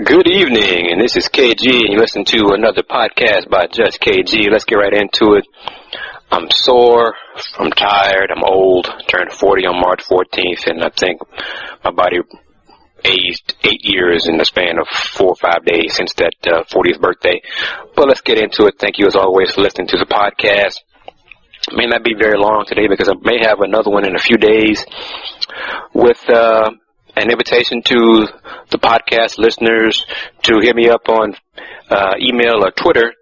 Good evening, and this is KG, and you listen to another podcast by Just KG. Let's get right into it. I'm sore, I'm tired, I'm old, turned 40 on March 14th, and I think my body aged 8 years in the span of 4 or 5 days since that 40th birthday. But let's get into it. Thank you, as always, for listening to the podcast. It may not be very long today because I may have another one in a few days with an invitation to the podcast listeners to hit me up on email or Twitter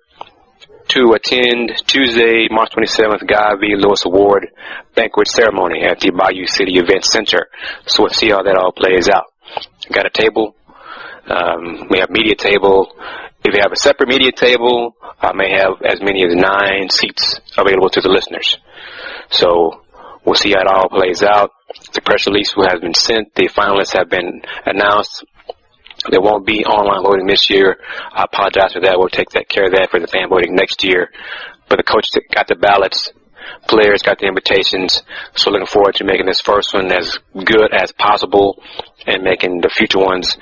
to attend Tuesday, March 27th, Guy V. Lewis Award banquet ceremony at the Bayou City Event Center. So we'll see how that all plays out. Got a table. We have media table. If you have a separate media table, I may have as many as 9 seats available to the listeners. So we'll see how it all plays out. The press release has been sent. The finalists have been announced. There won't be online voting this year. I apologize for that. We'll take care of that for the fan voting next year. But the coach got the ballots. Players got the invitations. So looking forward to making this first one as good as possible and making the future ones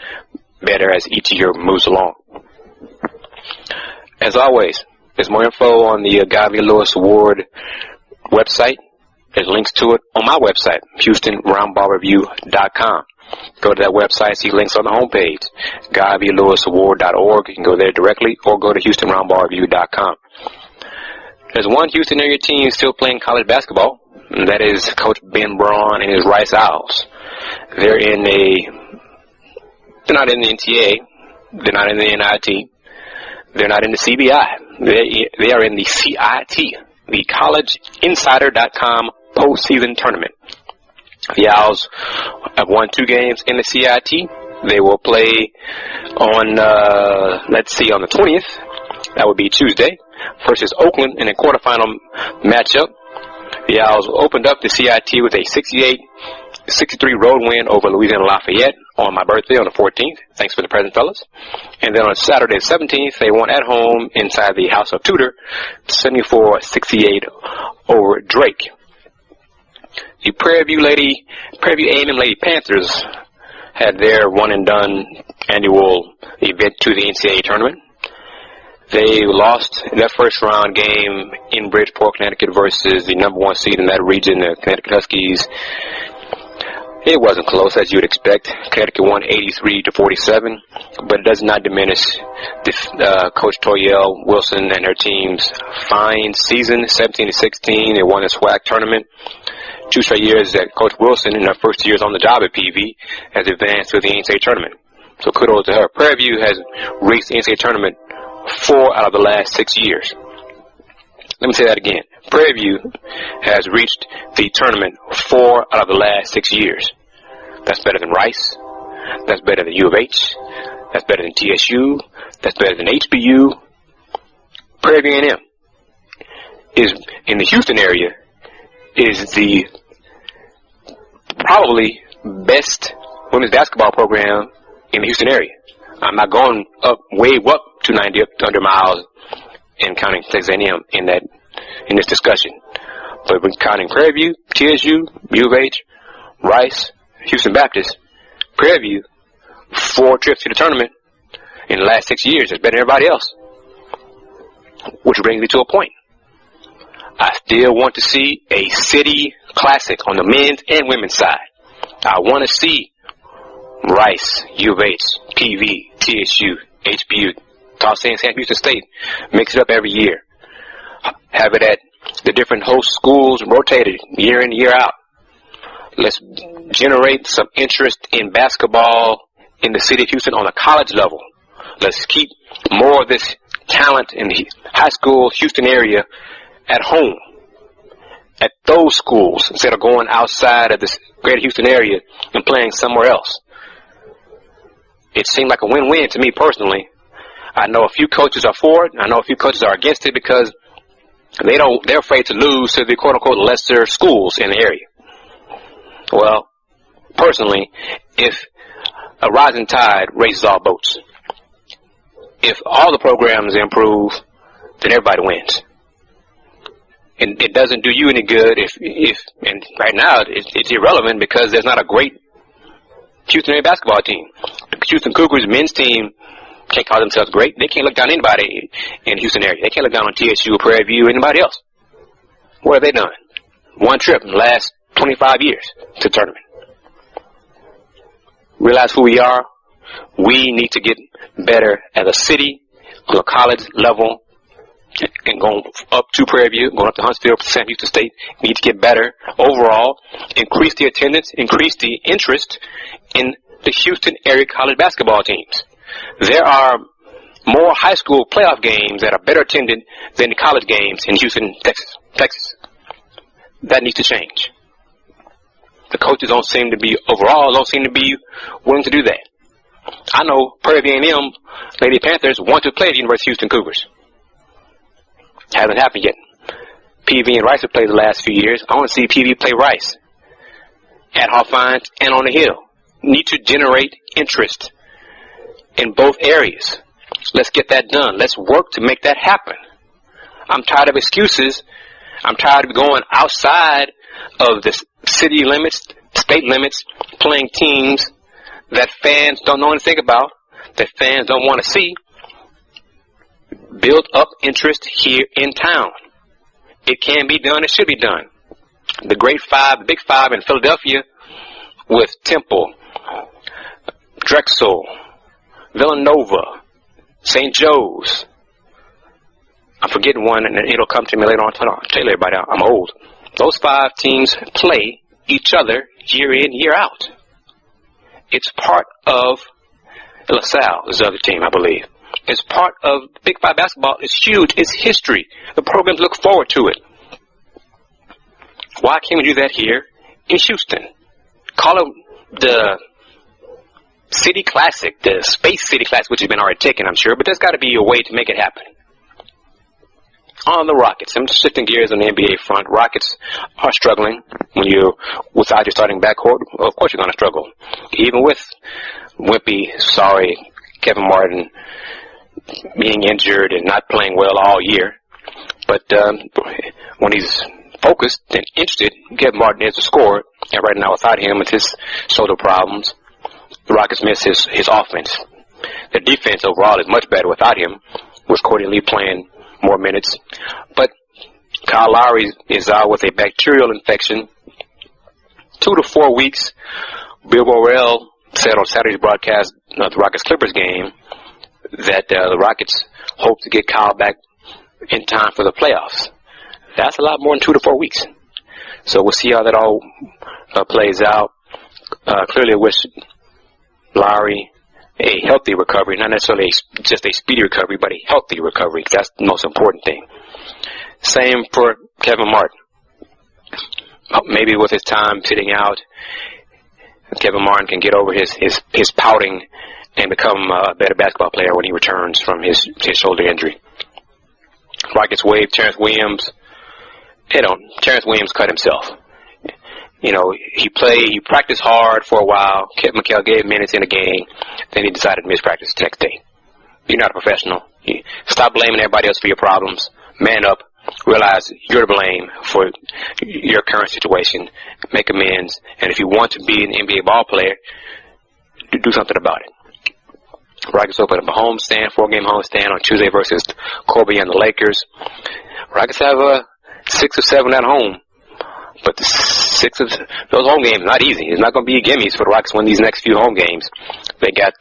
better as each year moves along. As always, there's more info on the Guy V. Lewis Award website. There's links to it on my website, HoustonRoundballReview.com. Go to that website, see links on the homepage, GuyVLewisAward.org. You can go there directly or go to HoustonRoundballReview.com. There's one Houston area team still playing college basketball, and that is Coach Ben Braun and his Rice Owls. They're not in the NTA. They're not in the NIT. They're not in the CBI. They are in the CIT, the CollegeInsider.com postseason tournament. The Owls have won 2 games in the CIT. They will play on, on the 20th. That would be Tuesday, versus Oakland in a quarterfinal matchup. The Owls opened up the CIT with a 68-63 road win over Louisiana Lafayette on my birthday on the 14th. Thanks for the present, fellas. And then on Saturday the 17th, they won at home inside the House of Tudor, 74-68 over Drake. The Prairie View A&M Lady Panthers had their one-and-done annual event to the NCAA tournament. They lost their first-round game in Bridgeport, Connecticut versus the number 1 seed in that region, the Connecticut Huskies. It wasn't close, as you would expect. Connecticut won 83-47, but it does not diminish Coach Toyelle Wilson and her team's fine season, 17-16. They won the SWAC tournament. 2 straight years that Coach Wilson, in her first years on the job at PV, has advanced to the NCAA tournament. So kudos to her. Prairie View has reached the NCAA tournament 4 out of the last 6 years. Let me say that again. Prairie View has reached the tournament 4 out of the last 6 years. That's better than Rice. That's better than U of H. That's better than TSU. That's better than HBU. Prairie View A&M is in the Houston area is the probably best women's basketball program in the Houston area. I'm not going way up to 90 up to 100 miles and counting Texas A&M in this discussion. But we're counting Prairie View, TSU, U of H, Rice, Houston Baptist. Prairie View, 4 trips to the tournament in the last 6 years is better than everybody else. Which brings me to a point. I still want to see a city classic on the men's and women's side. I want to see Rice, U of H, PV, TSU, HBU, toss in San Houston State, mix it up every year. Have it at the different host schools rotated year in, year out. Let's generate some interest in basketball in the city of Houston on a college level. Let's keep more of this talent in the high school Houston area at home, at those schools, instead of going outside of the greater Houston area and playing somewhere else. It seemed like a win-win to me personally. I know a few coaches are for it. I know a few coaches are against it because they're afraid to lose to the quote-unquote lesser schools in the area. Well, personally, if a rising tide raises all boats, if all the programs improve, then everybody wins. And it doesn't do you any good and right now it's irrelevant because there's not a great Houston area basketball team. The Houston Cougars men's team can't call themselves great. They can't look down on anybody in the Houston area. They can't look down on TSU or Prairie View or anybody else. What have they done? One trip in the last 25 years to the tournament. Realize who we are. We need to get better as a city on a college level and going up to Prairie View, going up to Huntsville, Sam Houston State. We need to get better overall, increase the attendance, increase the interest in the Houston area college basketball teams. There are more high school playoff games that are better attended than the college games in Houston, Texas. That needs to change. The coaches don't seem to be willing to do that. I know Prairie View and Lady Panthers want to play the University of Houston Cougars. Hasn't happened yet. PV and Rice have played the last few years. I want to see PV play Rice at Hawthorne and on the Hill. Need to generate interest in both areas. Let's get that done. Let's work to make that happen. I'm tired of excuses. I'm tired of going outside of the city limits, state limits, playing teams that fans don't know anything about, that fans don't want to see. Build up interest here in town. It can be done. It should be done. The Great Five, the Big Five in Philadelphia with Temple, Drexel, Villanova, St. Joe's. I'm forgetting one, and it'll come to me later on. I'll tell everybody I'm old. Those 5 teams play each other year in, year out. It's part of LaSalle is the other team, I believe. It's part of Big Five basketball. It's huge. It's history. The programs look forward to it. Why can't we do that here in Houston? Call it the City Classic, the Space City Classic, which has been already taken, I'm sure, but there's got to be a way to make it happen. On the Rockets, I'm shifting gears on the NBA front. Rockets are struggling without your starting backcourt. Of course you're going to struggle. Even with Wimpy, Kevin Martin being injured and not playing well all year. But when he's focused and interested, Kevin Martin is a scorer. And right now without him with his shoulder problems, the Rockets miss his offense. Their defense overall is much better without him, with Courtney Lee playing more minutes. But Kyle Lowry is out with a bacterial infection. 2 to 4 weeks. Bill Borrell said on Saturday's broadcast of the Rockets-Clippers game that the Rockets hope to get Kyle back in time for the playoffs. That's a lot more than 2 to 4 weeks. So we'll see how that all plays out. Clearly, I wish Lowry a healthy recovery, not necessarily just a speedy recovery, but a healthy recovery. That's the most important thing. Same for Kevin Martin. Maybe with his time sitting out, Kevin Martin can get over his pouting and become a better basketball player when he returns from his shoulder injury. Rockets waive Terrence Williams. Terrence Williams cut himself. He practiced hard for a while. Kip McHale gave minutes in a game. Then he decided to miss practice the next day. You're not a professional. Stop blaming everybody else for your problems. Man up. Realize you're to blame for your current situation. Make amends. And if you want to be an NBA ball player, do something about it. Rockets open up a homestand, 4-game homestand on Tuesday versus Kobe and the Lakers. Rockets have 6 or 7 at home. But the 6 of those home games, not easy. It's not going to be gimmies for the Rockets win these next few home games. They got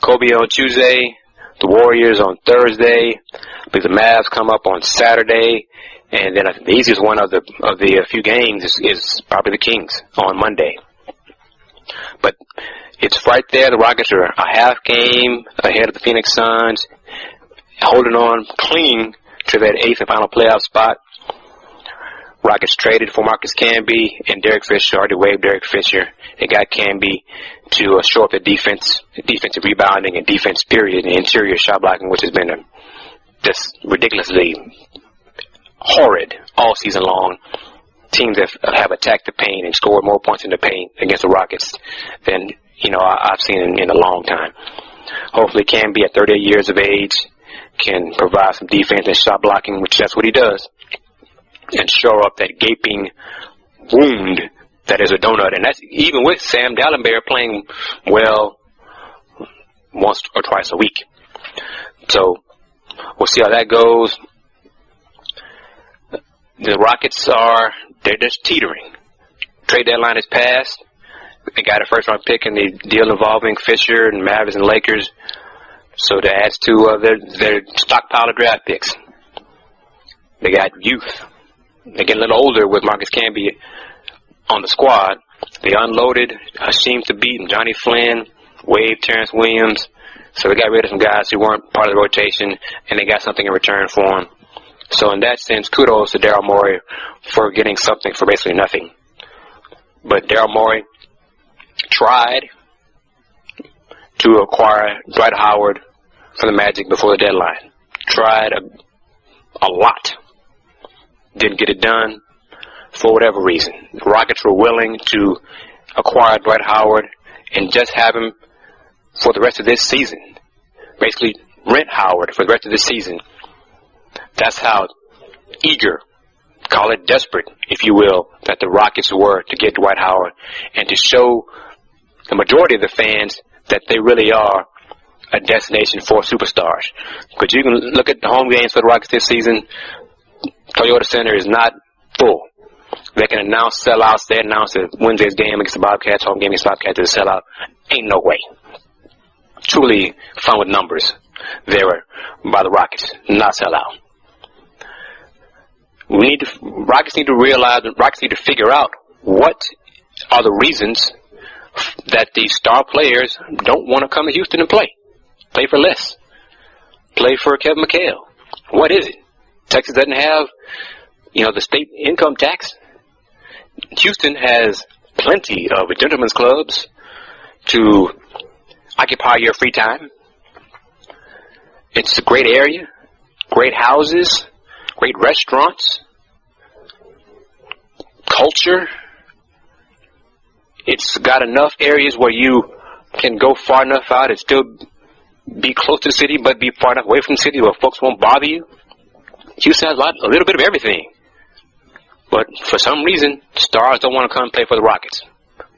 Kobe on Tuesday, the Warriors on Thursday. I believe the Mavs come up on Saturday, and then the easiest one of the few games is probably the Kings on Monday. But it's right there. The Rockets are a half game ahead of the Phoenix Suns, holding on, clinging to that 8th and final playoff spot. Rockets traded for Marcus Camby and Derek Fisher. Already waived Derek Fisher. They got Camby to shore up the defensive rebounding and defense period, and interior shot blocking, which has been just ridiculously horrid all season long. Teams have attacked the paint and scored more points in the paint against the Rockets than I've seen in a long time. Hopefully Camby at 38 years of age can provide some defense and shot blocking, which that's what he does, and shore up that gaping wound that is a donut. And that's even with Sam Dallenberg playing well once or twice a week. So we'll see how that goes. The Rockets they're just teetering. Trade deadline is passed. They got a first-round pick in the deal involving Fisher and Mavericks and Lakers. So that adds to their stockpile of draft picks. They got youth. They're getting a little older with Marcus Camby on the squad. They unloaded Hasheem Thabit and Johnny Flynn, waived Terrence Williams. So they got rid of some guys who weren't part of the rotation, and they got something in return for them. So in that sense, kudos to Daryl Morey for getting something for basically nothing. But Daryl Morey tried to acquire Dwight Howard for the Magic before the deadline. Tried a lot. Didn't get it done for whatever reason. The Rockets were willing to acquire Dwight Howard and just have him for the rest of this season. Basically, rent Howard for the rest of this season. That's how eager, call it desperate, if you will, that the Rockets were to get Dwight Howard and to show the majority of the fans that they really are a destination for superstars. Because you can look at the home games for the Rockets this season. Toyota Center is not full. They can announce sellouts. They announced that Wednesday's game against the Bobcats, home game against the Bobcats, is a sellout. Ain't no way. Truly fun with numbers there by the Rockets, not sellout. Rockets need to realize, Rockets need to figure out what are the reasons that these star players don't want to come to Houston and play. Play for less. Play for Kevin McHale. What is it? Texas doesn't have, the state income tax. Houston has plenty of gentlemen's clubs to occupy your free time. It's a great area, great houses, great restaurants, culture. It's got enough areas where you can go far enough out and still be close to the city, but be far enough away from the city where folks won't bother you. Houston has a little bit of everything. But for some reason, stars don't want to come and play for the Rockets.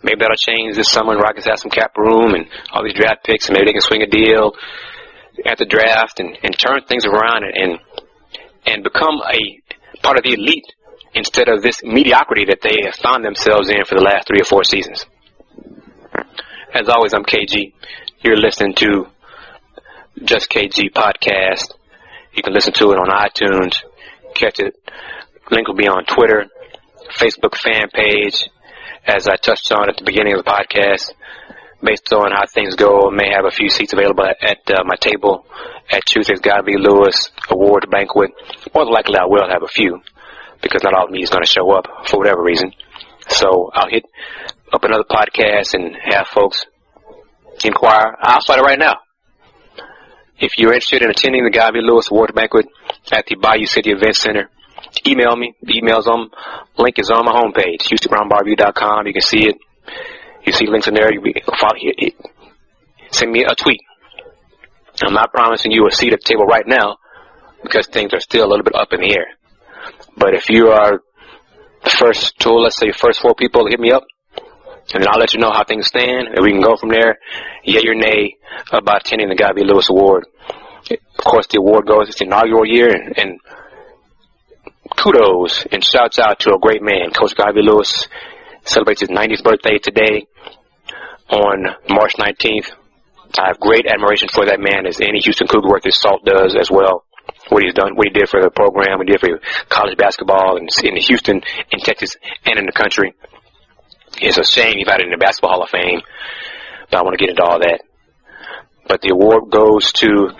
Maybe that'll change this summer and Rockets have some cap room and all these draft picks, and maybe they can swing a deal at the draft and turn things around and become a part of the elite instead of this mediocrity that they have found themselves in for the last 3 or 4 seasons. As always, I'm KG. You're listening to Just KG Podcast. You can listen to it on iTunes. Catch it. Link will be on Twitter, Facebook fan page. As I touched on at the beginning of the podcast, based on how things go, I may have a few seats available at my table at Tuesday's Gotta Be Lewis Award Banquet. More than likely I will have a few, because not all of me is going to show up for whatever reason. So I'll hit up another podcast and have folks inquire. I'll start it right now. If you're interested in attending the Gotta Be Lewis Award Banquet at the Bayou City Event Center, email me. The link is on my homepage, HoustonBrownBarBarBecue.com. You can see it. You see links in there. Send me a tweet. I'm not promising you a seat at the table right now because things are still a little bit up in the air. But if you are the first 4 people to hit me up, and then I'll let you know how things stand, and we can go from there, yay or nay, about attending the Gotta Be Lewis Award. Of course, the award goes, it's the inaugural year, and kudos and shouts out to a great man. Coach Gotta Be Lewis celebrates his 90th birthday today on March 19th. I have great admiration for that man, as any Houston Cougar worth his salt does as well. What he's done, what he did for the program, what he did for college basketball in Houston, in Texas, and in the country. It's a shame he's not in the Basketball Hall of Fame, but I want to get into all that. But the award goes to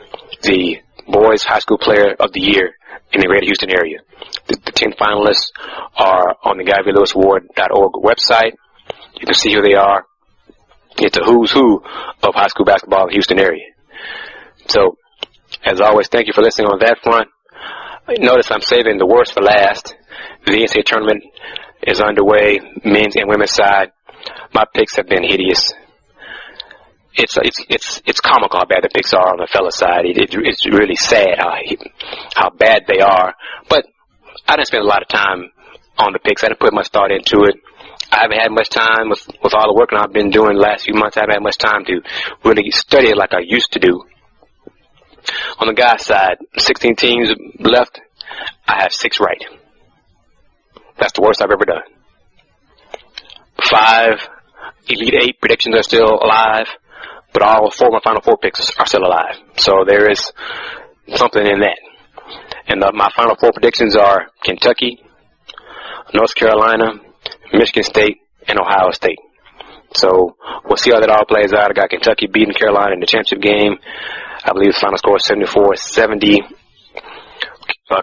the Boys High School Player of the Year in the greater Houston area. The 10 finalists are on the GuyVLewisAward.org website. You can see who they are. It's a who's who of high school basketball in the Houston area. So, as always, thank you for listening on that front. Notice I'm saving the worst for last. The NCAA tournament is underway, men's and women's side. My picks have been hideous. It's comical how bad the picks are on the fella side. It's really sad how bad they are. But I didn't spend a lot of time on the picks. I didn't put much thought into it. I haven't had much time with all the work I've been doing the last few months. I haven't had much time to really study it like I used to do. On the guys' side, 16 teams left. I have 6 right. That's the worst I've ever done. 5 Elite 8 predictions are still alive, but all 4 of my Final 4 picks are still alive. So there is something in that. And my Final 4 predictions are Kentucky, North Carolina, Michigan State, and Ohio State. So we'll see how that all plays out. I got Kentucky beating Carolina in the championship game. I believe the final score is 74-70.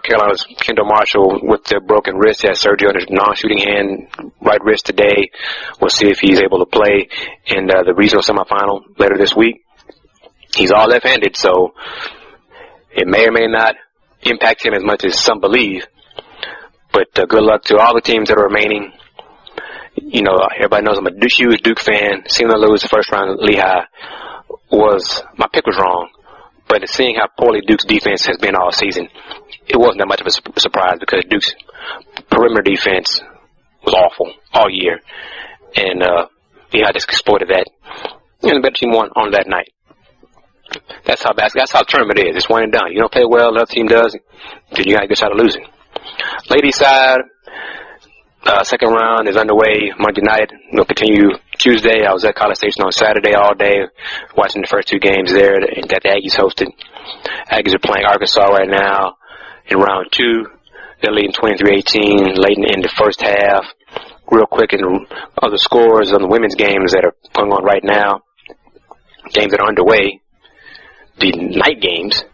Carolina's Kendall Marshall with their broken wrist. He has surgery on his non-shooting hand, right wrist today. We'll see if he's able to play in the regional semifinal later this week. He's all left-handed, so it may or may not impact him as much as some believe. But good luck to all the teams that are remaining. You know, everybody knows I'm a huge Duke fan. Seeing them lose the first round at Lehigh my pick was wrong. But seeing how poorly Duke's defense has been all season, it wasn't that much of a surprise because Duke's perimeter defense was awful all year. And Lehigh just exploited that. And the better team won on that night. That's how the tournament is. It's one and done. You don't play well, the other team does, then you got a good shot of losing. Ladies' side, second round is underway Monday night. We'll continue Tuesday. I was at College Station on Saturday all day watching the first 2 games there that the Aggies hosted. Aggies are playing Arkansas right now in round 2. They're leading 23-18 late in the first half. Real quick, in other scores on the women's games that are going on right now, games that are underway, the night games,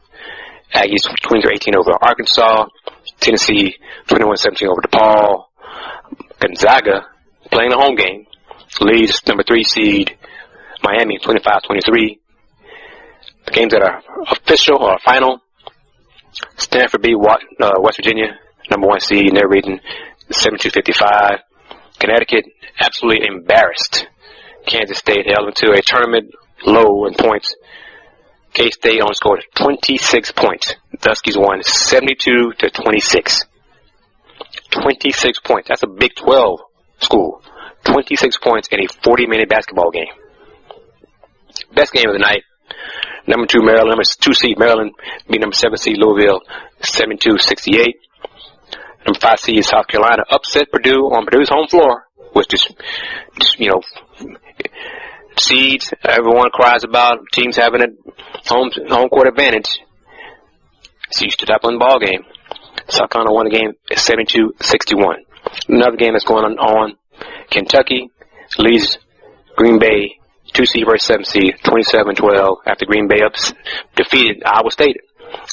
Aggies 23-18 over Arkansas, Tennessee 21-17 over DePaul. Gonzaga, playing the home game, leads number 3 seed Miami 25-23. The games that are official or final, Stanford beat West Virginia, number 1 seed in their region, 72-55. Connecticut absolutely embarrassed Kansas State, held them to a tournament low in points. K-State only scored 26 points. Duskies won 72-26. 26 points. That's a Big 12 school. 26 points in a 40-minute basketball game. Best game of the night. Number 2 Maryland, number 2 seed Maryland beat number 7 seed Louisville 72-68. Number 5 seed South Carolina upset Purdue on Purdue's home floor, which just seeds everyone cries about, teams having a home court advantage. So you stood up on the ball game. South Carolina won the game 72-61. Another game that's going on. Kentucky leads Green Bay 2 seed versus 7 seed 27-12 after Green Bay defeated Iowa State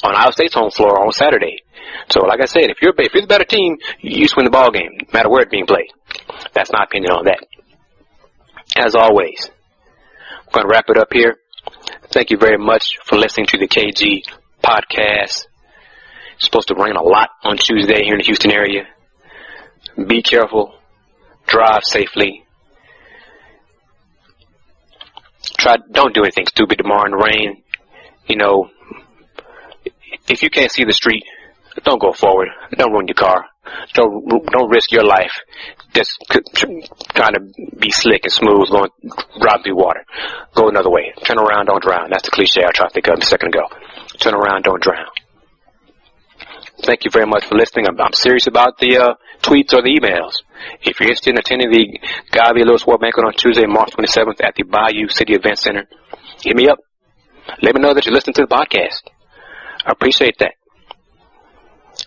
on Iowa State's home floor on Saturday. So like I said, if you're the better team, you just win the ball game, no matter where it's being played. That's my opinion on that. As always, I'm going to wrap it up here. Thank you very much for listening to the KG podcast. It's supposed to rain a lot on Tuesday here in the Houston area. Be careful. Drive safely. Don't do anything stupid tomorrow in the rain. You know, if you can't see the street, don't go forward. Don't ruin your car. Don't risk your life just trying to be slick and smooth, going driving through water. Go another way. Turn around, don't drown. That's the cliche I tried to think of a second ago. Turn around, don't drown. Thank you very much for listening. I'm serious about the tweets or the emails. If you're interested in attending the Guy V. Lewis World Banquet on Tuesday, March 27th at the Bayou City Event Center, hit me up. Let me know that you're listening to the podcast. I appreciate that.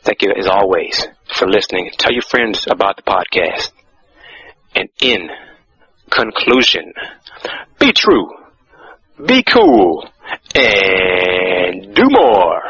Thank you, as always, for listening. Tell your friends about the podcast. And in conclusion, be true, be cool, and do more.